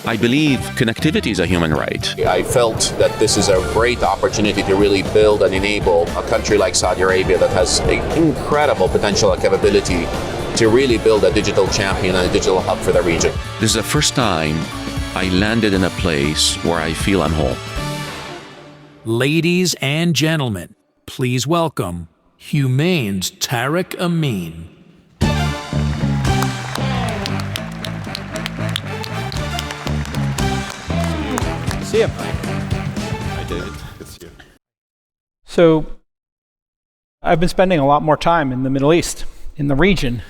I believe connectivity is a human right. I felt that this is a great opportunity to really build and enable a country like Saudi Arabia that has an incredible potential and capability to really build a digital champion and a digital hub for the region. This is the first time I landed in a place where I feel I'm home. Ladies and gentlemen, please welcome Humain's Tareq Amin. See him. Hi, David. Good to see you. So, I've been spending a lot more time in the Middle East, in the region.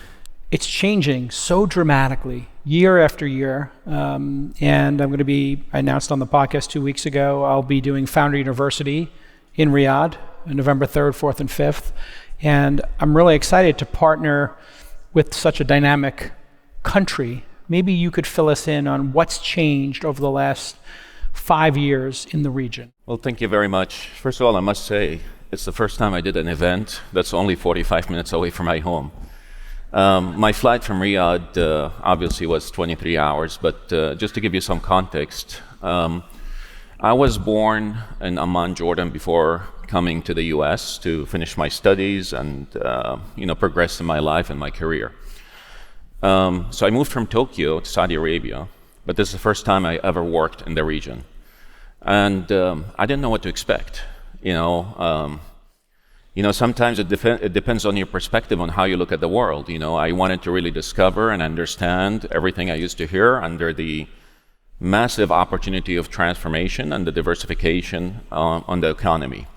It's changing so dramatically year after year. And I announced on the podcast 2 weeks ago, I'll be doing Founder University in Riyadh on November 3rd, 4th, and 5th. And I'm really excited to partner with such a dynamic country. Maybe you could fill us in on what's changed over the last 5 years in the region. Well, thank you very much. First of all, I must say, it's the first time I did an event that's only 45 minutes away from my home. My flight from Riyadh obviously was 23 hours, but just to give you some context, I was born in Amman, Jordan, before coming to the US to finish my studies and progress in my life and my career. So I moved from Tokyo to Saudi Arabia, but this is the first time I ever worked in the region. And I didn't know what to expect. Sometimes it depends on your perspective on how you look at the world. I wanted to really discover and understand everything I used to hear under the massive opportunity of transformation and the diversification on the economy.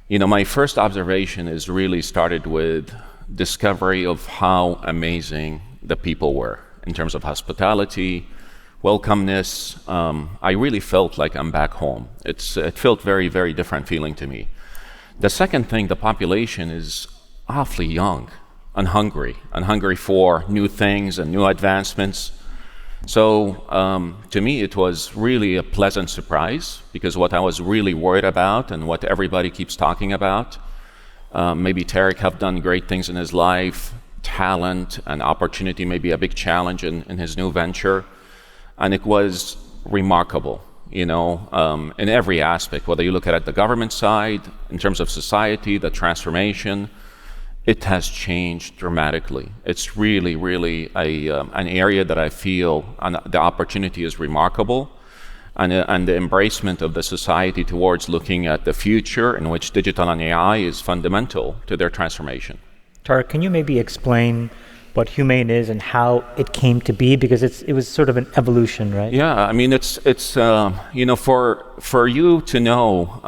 My first observation is really started with discovery of how amazing the people were in terms of hospitality, welcomeness. I really felt like I'm back home. It felt very, very different feeling to me. The second thing, the population is awfully young and hungry for new things and new advancements. So to me, it was really a pleasant surprise, because what I was really worried about and what everybody keeps talking about, maybe Tareq have done great things in his life, talent and opportunity may be a big challenge in his new venture. And it was remarkable, in every aspect, whether you look at the government side, in terms of society, the transformation, it has changed dramatically. It's really, really an area that I feel the opportunity is remarkable, and the embracement of the society towards looking at the future in which digital and AI is fundamental to their transformation. Tareq, can you maybe explain what Humain is and how it came to be? Because it was sort of an evolution, right? Yeah, I mean, it's for you to know,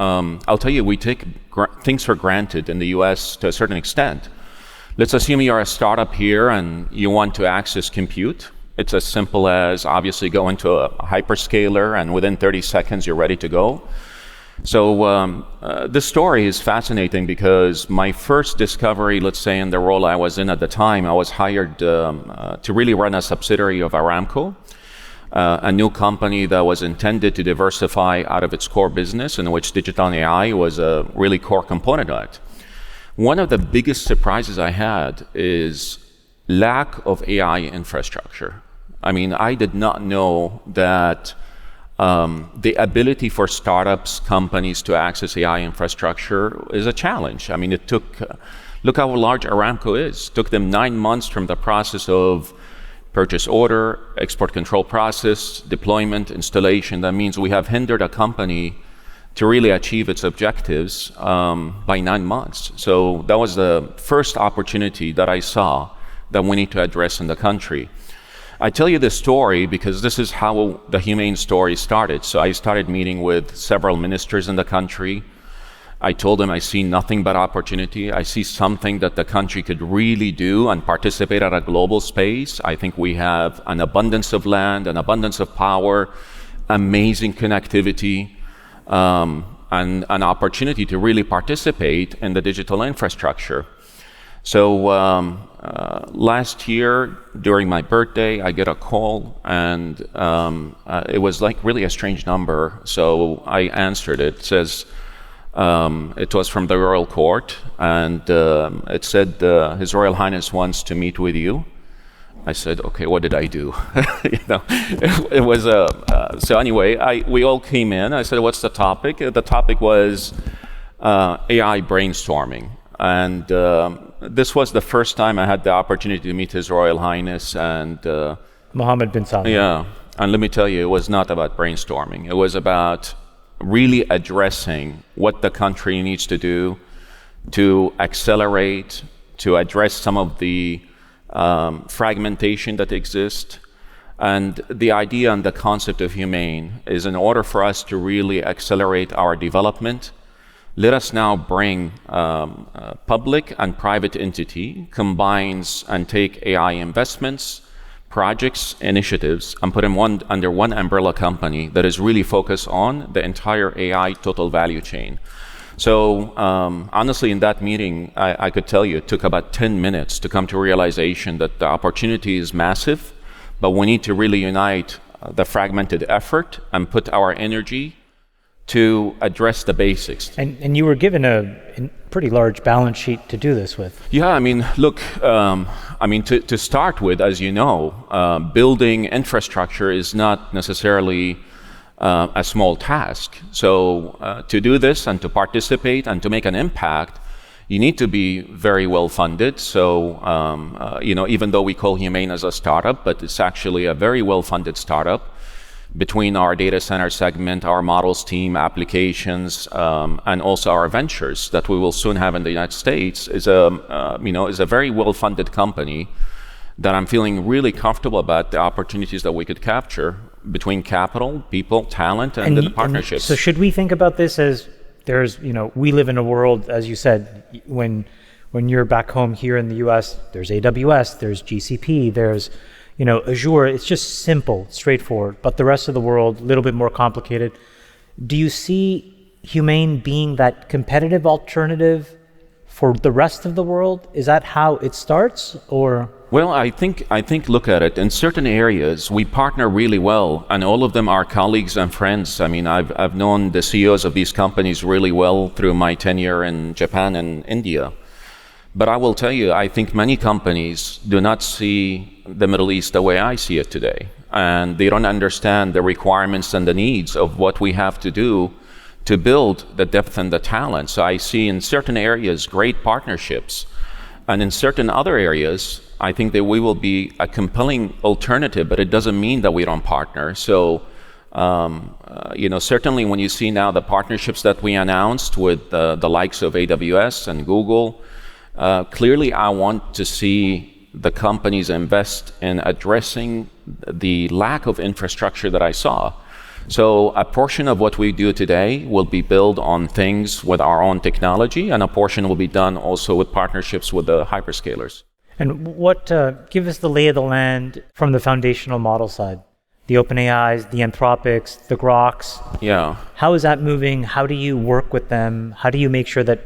I'll tell you, we take things for granted in the US to a certain extent. Let's assume you're a startup here and you want to access compute. It's as simple as obviously go into a hyperscaler and within 30 seconds you're ready to go. So this story is fascinating because my first discovery, let's say in the role I was in at the time, I was hired to really run a subsidiary of Aramco, a new company that was intended to diversify out of its core business, in which digital and AI was a really core component of it. One of the biggest surprises I had is lack of AI infrastructure. I mean, I did not know that the ability for startups, companies to access AI infrastructure is a challenge. I mean, look how large Aramco is. It took them 9 months from the process of purchase order, export control process, deployment, installation. That means we have hindered a company to really achieve its objectives by 9 months. So that was the first opportunity that I saw that we need to address in the country. I tell you this story because this is how the Humain story started. So I started meeting with several ministers in the country. I told them I see nothing but opportunity. I see something that the country could really do and participate at a global space. I think we have an abundance of land, an abundance of power, amazing connectivity, and an opportunity to really participate in the digital infrastructure. So last year, during my birthday, I get a call, and it was like really a strange number. So I answered it. It says, it was from the Royal Court, and it said, His Royal Highness wants to meet with you. I said, okay, what did I do? It was so anyway, we all came in. I said, what's the topic? The topic was AI brainstorming. And this was the first time I had the opportunity to meet His Royal Highness and Mohammed bin Salman. yeah. And let me tell you, it was not about brainstorming. It was about really addressing what the country needs to do to accelerate, to address some of the fragmentation that exists. And the idea and the concept of Humain is, in order for us to really accelerate our development, let us now bring public and private entity, combines and take AI investments, projects, initiatives, and put them under one umbrella company that is really focused on the entire AI total value chain. So honestly, in that meeting, I could tell you it took about 10 minutes to come to realization that the opportunity is massive, but we need to really unite the fragmented effort and put our energy to address the basics. And you were given a pretty large balance sheet to do this with. Yeah, I mean, look, to start with, as you know, building infrastructure is not necessarily a small task. So to do this and to participate and to make an impact, you need to be very well funded. So, even though we call Humain as a startup, but it's actually a very well funded startup. Between our data center segment, our models team, applications, and also our ventures that we will soon have in the United States is a very well-funded company that I'm feeling really comfortable about the opportunities that we could capture between capital, people, talent, and the partnerships. So should we think about this as we live in a world, as you said, when you're back home here in the US, there's AWS, there's GCP, there's Azure. It's just simple, straightforward, but the rest of the world, a little bit more complicated. Do you see Humain being that competitive alternative for the rest of the world? Is that how it starts, or? Well, I think look at it. In certain areas, we partner really well, and all of them are colleagues and friends. I mean, I've known the CEOs of these companies really well through my tenure in Japan and India. But I will tell you, I think many companies do not see the Middle East the way I see it today. And they don't understand the requirements and the needs of what we have to do to build the depth and the talent. So I see in certain areas great partnerships. And in certain other areas, I think that we will be a compelling alternative, but it doesn't mean that we don't partner. So, certainly when you see now the partnerships that we announced with the likes of AWS and Google, clearly, I want to see the companies invest in addressing the lack of infrastructure that I saw. So a portion of what we do today will be built on things with our own technology, and a portion will be done also with partnerships with the hyperscalers. And give us the lay of the land from the foundational model side. The OpenAIs, the Anthropics, the Groks. Yeah. How is that moving? How do you work with them? How do you make sure that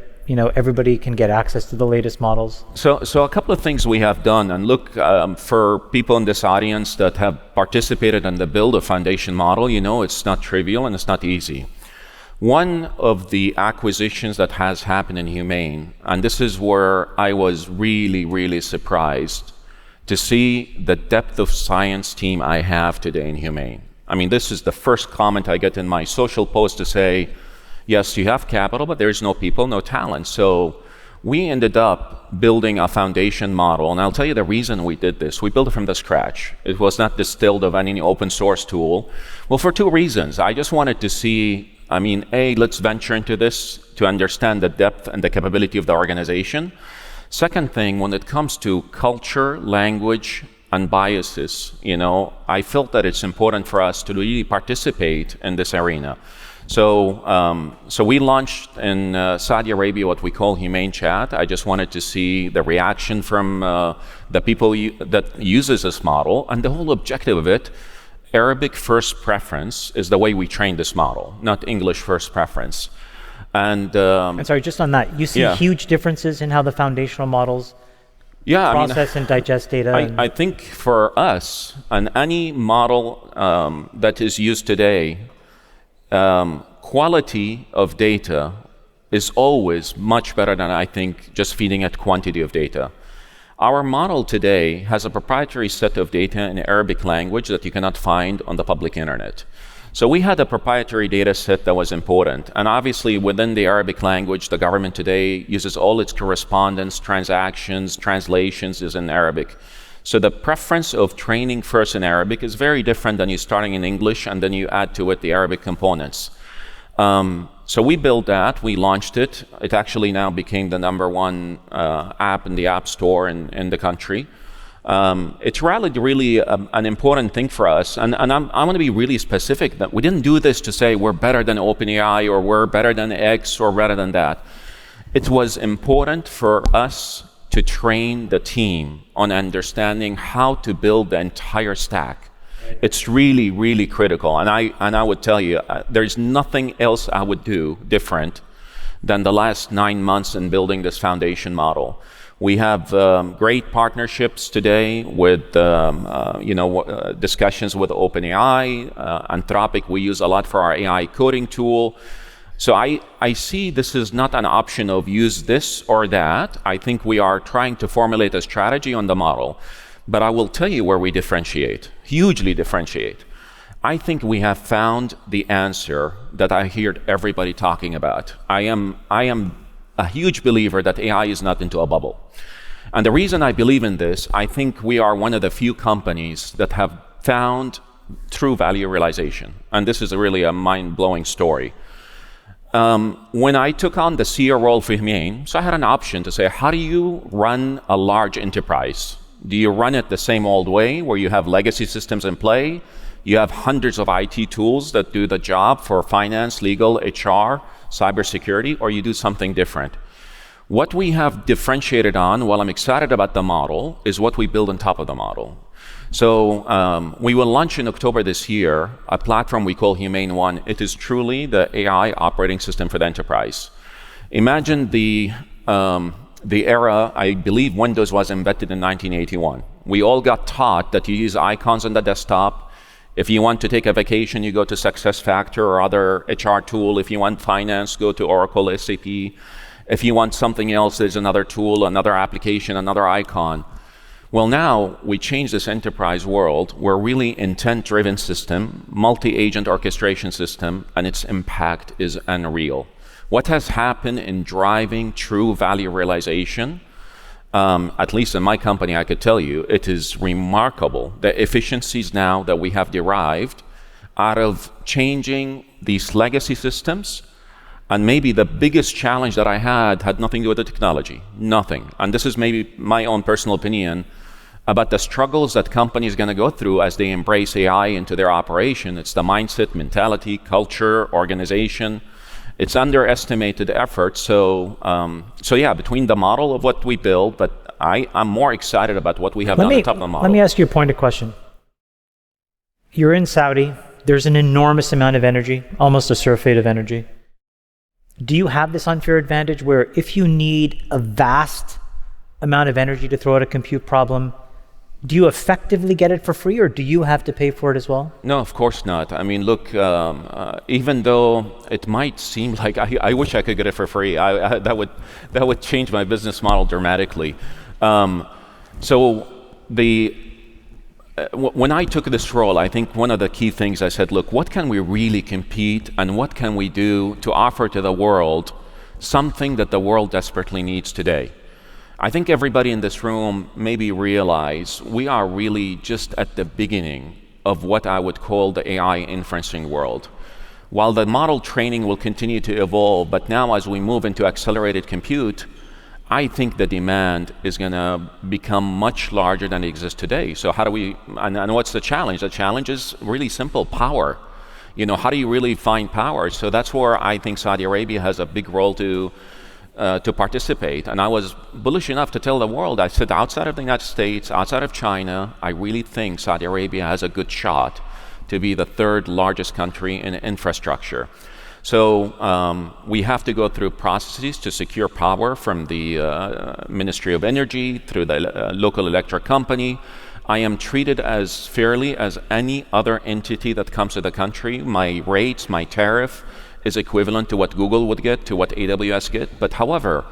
everybody can get access to the latest models? So a couple of things we have done, and look, for people in this audience that have participated in the build of foundation model, it's not trivial and it's not easy. One of the acquisitions that has happened in Humain, and this is where I was really, really surprised to see the depth of science team I have today in Humain. I mean, this is the first comment I get in my social post to say, yes, you have capital, but there's no people, no talent. So we ended up building a foundation model. And I'll tell you the reason we did this. We built it from the scratch. It was not distilled of any open source tool. Well, for two reasons. I just wanted to see, let's venture into this to understand the depth and the capability of the organization. Second thing, when it comes to culture, language, and biases, I felt that it's important for us to really participate in this arena. So we launched in Saudi Arabia what we call Humain Chat. I just wanted to see the reaction from the people that uses this model. And the whole objective of it, Arabic first preference, is the way we train this model, not English first preference. And sorry, just on that, you see huge differences in how the foundational models process and digest data? I think for us, and any model that is used today, quality of data is always much better than, I think, just feeding it quantity of data. Our model today has a proprietary set of data in Arabic language that you cannot find on the public internet. So we had a proprietary data set that was important. And obviously within the Arabic language, the government today uses all its correspondence, transactions, translations is in Arabic. So the preference of training first in Arabic is very different than you starting in English and then you add to it the Arabic components. So we built that, we launched it. It actually now became the #1 app in the App Store in the country. It's really an important thing for us. And I want to be really specific that we didn't do this to say we're better than OpenAI or we're better than X or better than that. It was important for us to train the team on understanding how to build the entire stack. It's really, really critical. And I would tell you, there's nothing else I would do different than the last 9 months in building this foundation model. We have great partnerships today with, discussions with OpenAI, Anthropic. We use a lot for our AI coding tool. So I see this is not an option of use this or that. I think we are trying to formulate a strategy on the model. But I will tell you where we differentiate, hugely differentiate. I think we have found the answer that I hear everybody talking about. I am a huge believer that AI is not into a bubble. And the reason I believe in this, I think we are one of the few companies that have found true value realization. And this is really a mind-blowing story. When I took on the CEO role for Humain, so I had an option to say, how do you run a large enterprise? Do you run it the same old way where you have legacy systems in play? You have hundreds of IT tools that do the job for finance, legal, HR, cybersecurity, or you do something different? What we have differentiated on, while I'm excited about the model, is what we build on top of the model. So we will launch in October this year a platform we call Humain One. It is truly the AI operating system for the enterprise. Imagine the era, I believe Windows was invented in 1981. We all got taught that you use icons on the desktop. If you want to take a vacation, you go to SuccessFactors or other HR tool. If you want finance, go to Oracle, SAP. If you want something else, there's another tool, another application, another icon. Well, now we change this enterprise world. We're really intent-driven system, multi-agent orchestration system, and its impact is unreal. What has happened in driving true value realization, at least in my company, I could tell you, it is remarkable. The efficiencies now that we have derived out of changing these legacy systems, and maybe the biggest challenge that I had nothing to do with the technology, nothing. And this is maybe my own personal opinion about the struggles that companies are going to go through as they embrace AI into their operation. It's the mindset, mentality, culture, organization. It's underestimated effort. So yeah, between the model of what we build, but I'm more excited about what we have done on top of the model. Let me ask you a pointed question. You're in Saudi. There's an enormous amount of energy, almost a surfeit of energy. Do you have this unfair advantage where if you need a vast amount of energy to throw at a compute problem, do you effectively get it for free, or do you have to pay for it as well? No, of course not. I mean, look, even though it might seem like I wish I could get it for free, that would change my business model dramatically. When I took this role, I think one of the key things I said, look, what can we really compete and what can we do to offer to the world something that the world desperately needs today? I think everybody in this room maybe realize we are really just at the beginning of what I would call the AI inferencing world. While the model training will continue to evolve, but now as we move into accelerated compute, I think the demand is going to become much larger than it exists today. So how do we, and what's the challenge? The challenge is really simple, power. You know, how do you really find power? So that's where I think Saudi Arabia has a big role to participate. And I was bullish enough to tell the world, I said, outside of the United States, outside of China, I really think Saudi Arabia has a good shot to be the third largest country in infrastructure. So we have to go through processes to secure power from the Ministry of Energy, through the local electric company. I am treated as fairly as any other entity that comes to the country. My rates, my tariff is equivalent to what Google would get, to what AWS get. But however,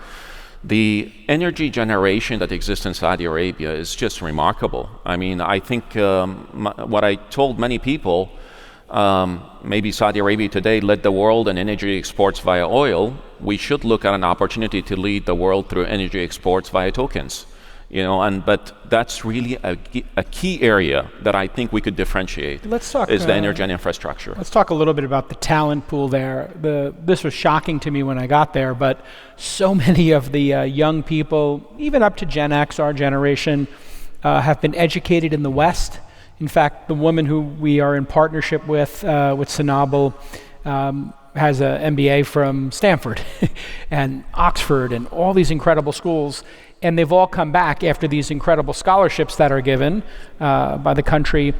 The energy generation that exists in Saudi Arabia is just remarkable. I mean, I think what I told many people, maybe Saudi Arabia today led the world in energy exports via oil. We should look at an opportunity to lead the world through energy exports via tokens. But that's really a key area that I think we could differentiate. Let's talk. Is the energy and infrastructure. Let's talk a little bit about the talent pool there. This was shocking to me when I got there, but so many of the young people, even up to Gen X, our generation, have been educated in the West. In fact, the woman who we are in partnership with Sanabel, has an MBA from Stanford and Oxford and all these incredible schools. And they've all come back after these incredible scholarships that are given by the country.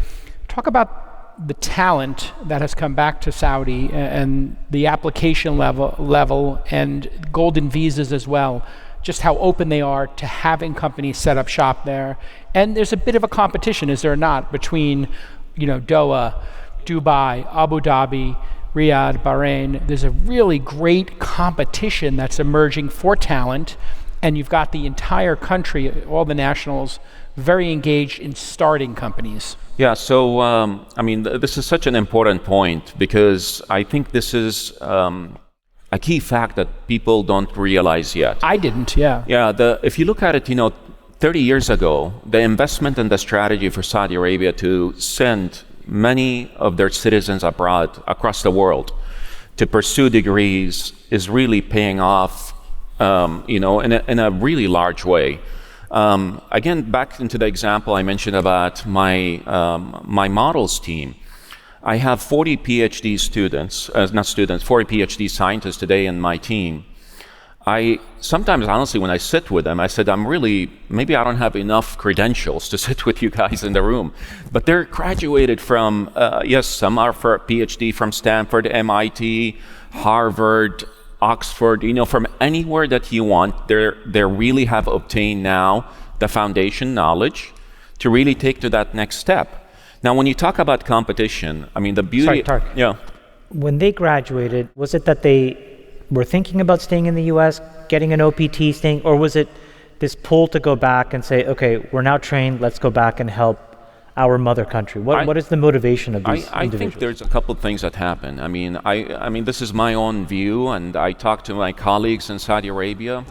Talk about the talent that has come back to Saudi and the application level and golden visas as well. Just how open they are to having companies set up shop there. And there's a bit of a competition, is there not, between Doha, Dubai, Abu Dhabi, Riyadh, Bahrain. There's a really great competition that's emerging for talent. And you've got the entire country, all the nationals, very engaged in starting companies. Yeah, so this is such an important point because I think this is a key fact that people don't realize yet. I didn't, yeah. Yeah, if you look at it, 30 years ago, the investment and the strategy for Saudi Arabia to send many of their citizens abroad across the world to pursue degrees is really paying off. In a really large way. Again, back into the example I mentioned about my models team. I have 40 PhD students, 40 PhD scientists today in my team. I sometimes, honestly, when I sit with them, I said, maybe I don't have enough credentials to sit with you guys in the room. But they're graduated from, some are for PhD from Stanford, MIT, Harvard, Oxford, from anywhere that you want. They really have obtained now the foundation knowledge to really take to that next step. Now, when you talk about competition, the beauty... Sorry, Tareq. Yeah. When they graduated, was it that they were thinking about staying in the US, getting an OPT, staying, or was it this pull to go back and say, okay, we're now trained, let's go back and help our mother country? What is the motivation of these individuals? I think there's a couple of things that happen. This is my own view, and I talked to my colleagues in Saudi Arabia.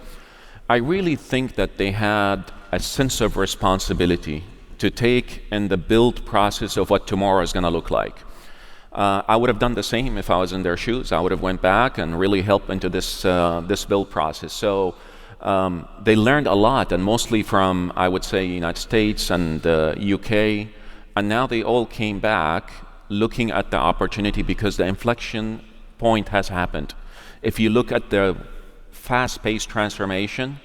I really think that they had a sense of responsibility to take in the build process of what tomorrow is going to look like. I would have done the same if I was in their shoes. I would have went back and really helped into this build process. So they learned a lot, and mostly from, I would say, United States and UK. And now they all came back looking at the opportunity because the inflection point has happened. If you look at the fast-paced transformation,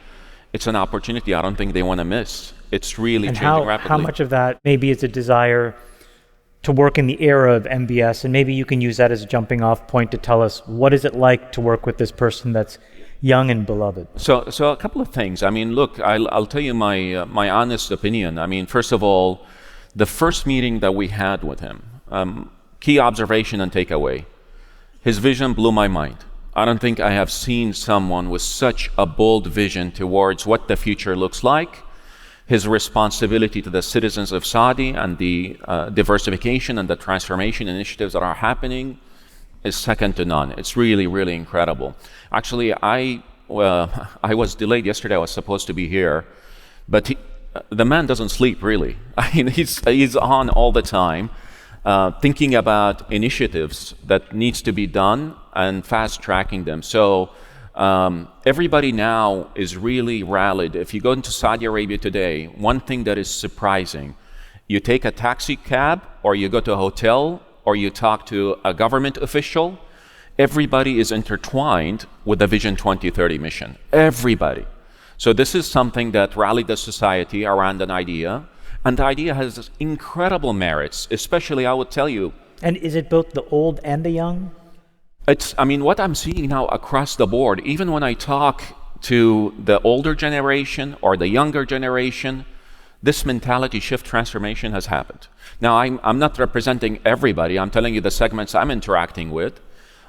it's an opportunity I don't think they want to miss. It's really changing rapidly. How much of that maybe is a desire to work in the era of MBS, and maybe you can use that as a jumping off point to tell us what is it like to work with this person that's young and beloved? So a couple of things. Look, I'll tell you my honest opinion. First of all, the first meeting that we had with him, key observation and takeaway, his vision blew my mind. I don't think I have seen someone with such a bold vision towards what the future looks like. His responsibility to the citizens of Saudi and the diversification and the transformation initiatives that are happening is second to none. It's really, really incredible. Actually, I was delayed yesterday. I was supposed to be here, but the man doesn't sleep, really. He's on all the time, thinking about initiatives that needs to be done and fast tracking them. So everybody now is really rallied. If you go into Saudi Arabia today, one thing that is surprising, you take a taxi cab or you go to a hotel or you talk to a government official, everybody is intertwined with the Vision 2030 mission. Everybody. So this is something that rallied the society around an idea, and the idea has incredible merits, especially, I would tell you. And is it both the old and the young? What I'm seeing now across the board, even when I talk to the older generation or the younger generation, this mentality shift transformation has happened. Now, I'm not representing everybody. I'm telling you the segments I'm interacting with.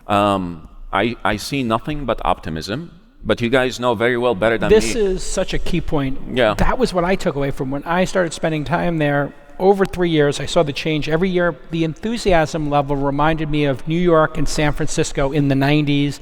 I see nothing but optimism. But you guys know very well better than This me. is such a key point. Yeah. That was what I took away from when I started spending time there. Over 3 years, I saw the change. Every year, the enthusiasm level reminded me of New York and San Francisco in the 90s,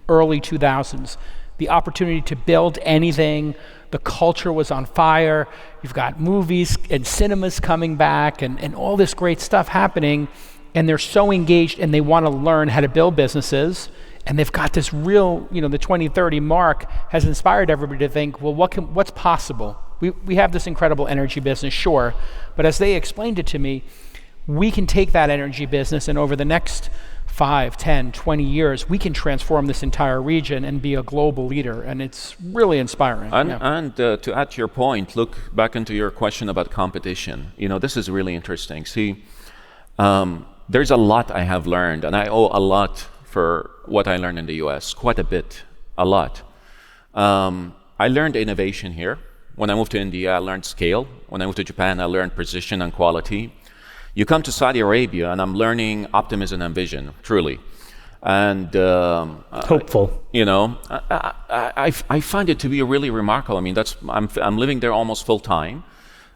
early 2000s. The opportunity to build anything, the culture was on fire. You've got movies and cinemas coming back and all this great stuff happening. And they're so engaged and they want to learn how to build businesses. And they've got this real, the 2030 mark has inspired everybody to think, well, what's possible? We have this incredible energy business, sure. But as they explained it to me, we can take that energy business and over the next 5, 10, 20 years, we can transform this entire region and be a global leader. And it's really inspiring. And to add to your point, look back into your question about competition. This is really interesting. See, there's a lot I have learned, and I owe a lot for what I learned in the US, quite a bit, a lot. I learned innovation here. When I moved to India, I learned scale. When I moved to Japan, I learned precision and quality. You come to Saudi Arabia, and I'm learning optimism and vision, truly. And Hopeful. I find it to be really remarkable. I mean, I'm living there almost full time,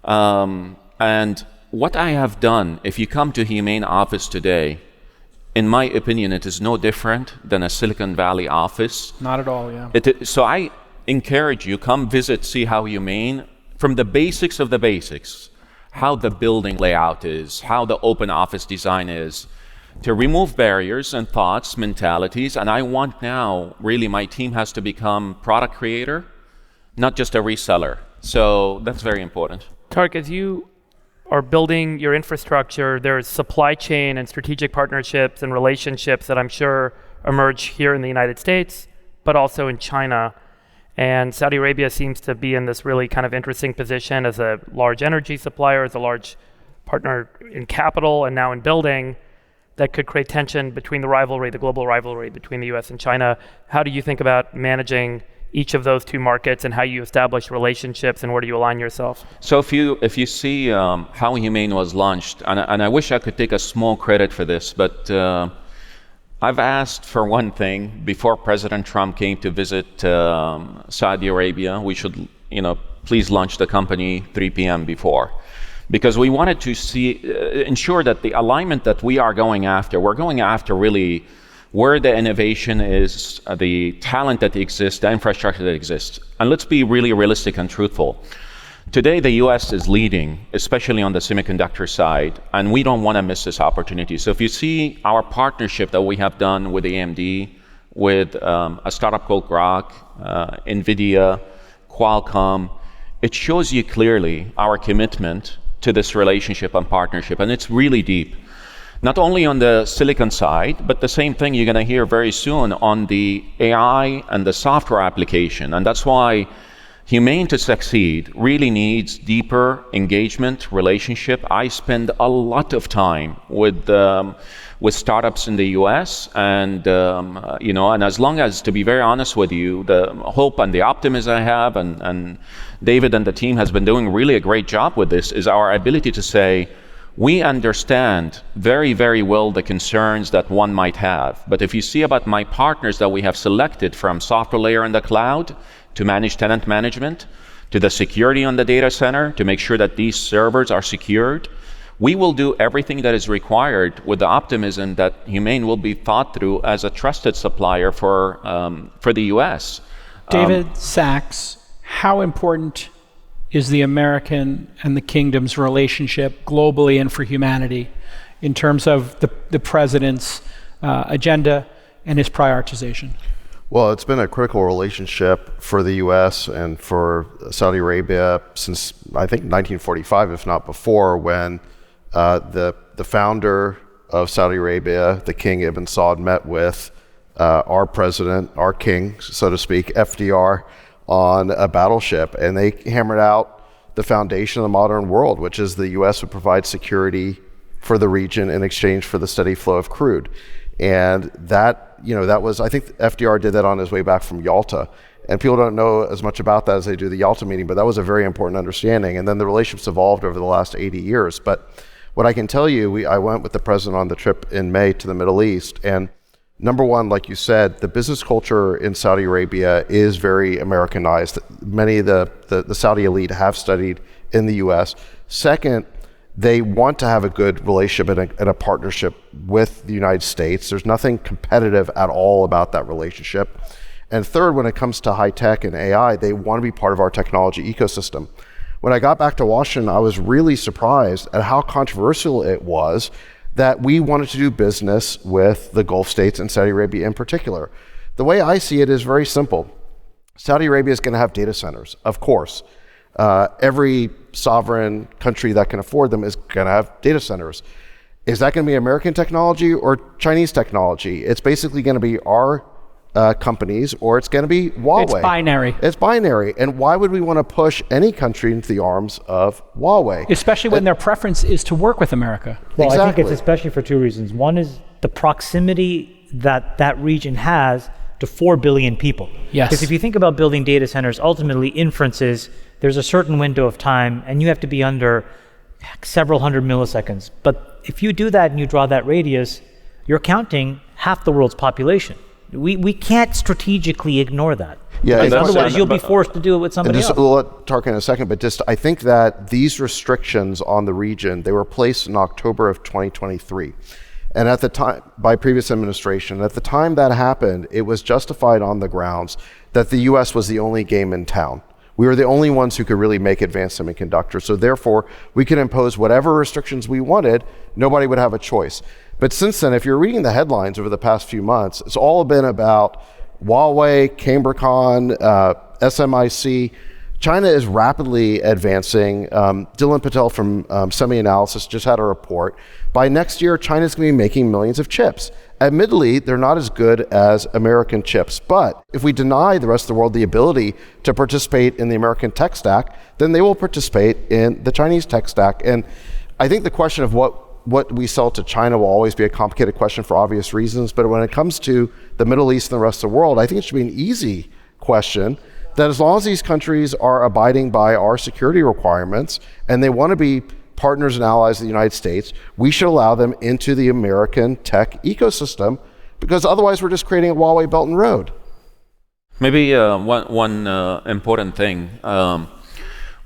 and what I have done, if you come to Humain office today, in my opinion, it is no different than a Silicon Valley office. Not at all, yeah. So I encourage you, come visit, see how Humain, from the basics of the basics, how the building layout is, how the open office design is, to remove barriers and thoughts, mentalities. And I want now, really, my team has to become product creator, not just a reseller. So that's very important. Tareq, as you are building your infrastructure, there's supply chain and strategic partnerships and relationships that I'm sure emerge here in the United States, but also in China. And Saudi Arabia seems to be in this really kind of interesting position as a large energy supplier, as a large partner in capital and now in building, that could create tension between the global rivalry between the US and China. How do you think about managing each of those two markets and how you establish relationships and where do you align yourself? So if you see how Humain was launched, and I wish I could take a small credit for this, but I've asked for one thing before President Trump came to visit Saudi Arabia. We should, please launch the company 3 p.m. before, because we wanted to ensure that the alignment that we're going after really where the innovation is, the talent that exists, the infrastructure that exists. And let's be really realistic and truthful. Today, the US is leading, especially on the semiconductor side, and we don't want to miss this opportunity. So if you see our partnership that we have done with AMD, with a startup called Grok, NVIDIA, Qualcomm, it shows you clearly our commitment to this relationship and partnership, and it's really deep. Not only on the silicon side, but the same thing you're going to hear very soon on the AI and the software application. And that's why Humain to succeed really needs deeper engagement, relationship. I spend a lot of time with startups in the US, and and as long as, to be very honest with you, the hope and the optimism I have, and David and the team has been doing really a great job with this, is our ability to say, we understand very, very well the concerns that one might have. But if you see about my partners that we have selected, from software layer in the cloud to manage tenant management, to the security on the data center, to make sure that these servers are secured, we will do everything that is required with the optimism that Humain will be thought through as a trusted supplier for the US. David Sachs, how important is the American and the kingdom's relationship globally and for humanity in terms of the president's agenda and his prioritization? Well, it's been a critical relationship for the U.S. and for Saudi Arabia since, I think, 1945, if not before, when the founder of Saudi Arabia, the King Ibn Saud, met with our president, our king, so to speak, FDR, on a battleship, and they hammered out the foundation of the modern world, which is the U.S. would provide security for the region in exchange for the steady flow of crude. And that was, I think FDR did that on his way back from Yalta. And people don't know as much about that as they do the Yalta meeting, but that was a very important understanding. And then the relationships evolved over the last 80 years. But what I can tell you, I went with the president on the trip in May to the Middle East, and Number one, like you said, the business culture in Saudi Arabia is very Americanized. Many of the Saudi elite have studied in the US. Second, they want to have a good relationship and a partnership with the United States. There's nothing competitive at all about that relationship. And third, when it comes to high tech and AI, they want to be part of our technology ecosystem. When I got back to Washington, I was really surprised at how controversial it was that we wanted to do business with the Gulf states and Saudi Arabia in particular. The way I see it is very simple. Saudi Arabia is going to have data centers, of course. Every sovereign country that can afford them is going to have data centers. Is that going to be American technology or Chinese technology? It's basically going to be our companies, or it's going to be Huawei. It's binary. It's binary. And why would we want to push any country into the arms of Huawei? Especially when their preference is to work with America. Well, I think Exactly. it's especially for two reasons. One is the proximity that that region has to 4 billion people. Yes. Because if you think about building data centers, ultimately inferences, there's a certain window of time and you have to be under several hundred milliseconds. But if you do that and you draw that radius, you're counting half the world's population. We can't strategically ignore that. Yeah, Because and otherwise you'll be forced to do it with And somebody just, else. we'll let Tareq in a second, but just I think that these restrictions on the region, they were placed in October of 2023. And at the time, by previous administration, at the time that happened, it was justified on the grounds that the US was the only game in town. We were the only ones who could really make advanced semiconductors. So therefore, we could impose whatever restrictions we wanted. Nobody would have a choice. But since then, if you're reading the headlines over the past few months, it's all been about Huawei, Cambricon, SMIC. China is rapidly advancing. Dylan Patel from Semi-Analysis just had a report. By next year, China's going to be making millions of chips. Admittedly, they're not as good as American chips, but if we deny the rest of the world the ability to participate in the American tech stack, then they will participate in the Chinese tech stack. And I think the question of what we sell to China will always be a complicated question for obvious reasons, but when it comes to the Middle East and the rest of the world, I think it should be an easy question that as long as these countries are abiding by our security requirements and they want to be partners and allies of the United States, we should allow them into the American tech ecosystem, because otherwise we're just creating a Huawei Belt and Road. Maybe one important thing.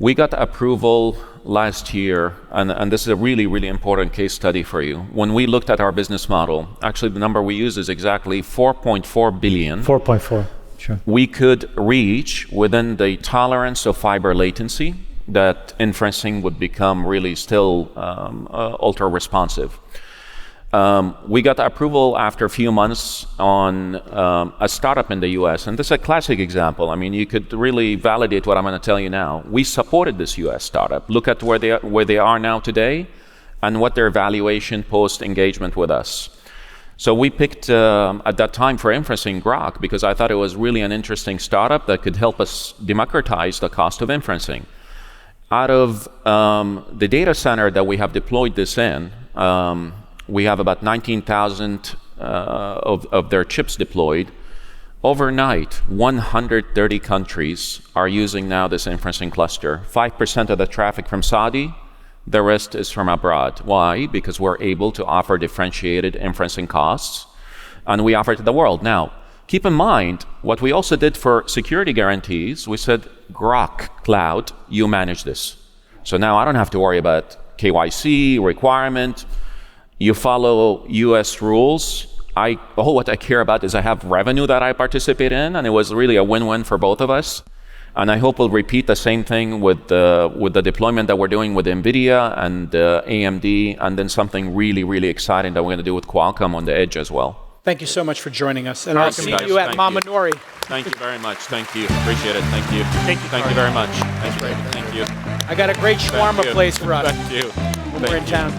We got approval last year, and this is a really, really important case study for you. When we looked at our business model, actually the number we use is exactly 4.4 billion. 4.4, sure. We could reach within the tolerance of fiber latency that inferencing would become really still ultra responsive. We got approval after a few months on a startup in the US, and this is a classic example. I mean, you could really validate what I'm going to tell you now. We supported this US startup. Look at where they are now today and what their valuation post-engagement with us. So we picked, at that time for inferencing, Grok, because I thought it was really an interesting startup that could help us democratize the cost of inferencing. Out of the data center that we have deployed this in, we have about 19,000 of their chips deployed. Overnight, 130 countries are using now this inferencing cluster. 5% of the traffic from Saudi, the rest is from abroad. Why? Because we're able to offer differentiated inferencing costs, and we offer it to the world. Now, keep in mind, what we also did for security guarantees, we said, Grok Cloud, you manage this. So now I don't have to worry about KYC requirement. You follow US rules. What I care about is I have revenue that I participate in, and it was really a win-win for both of us. And I hope we'll repeat the same thing with the deployment that we're doing with NVIDIA and AMD, and then something really, really exciting that we're going to do with Qualcomm on the edge as well. Thank you so much for joining us. And I'll Thank you, see guys. you at Thank Mama you. Nori. Thank you very much. Thank you. Appreciate it. Thank you. Thank you very much. Thank you. Thank you. I got a great shawarma you. place for us Thank you. when we're in town.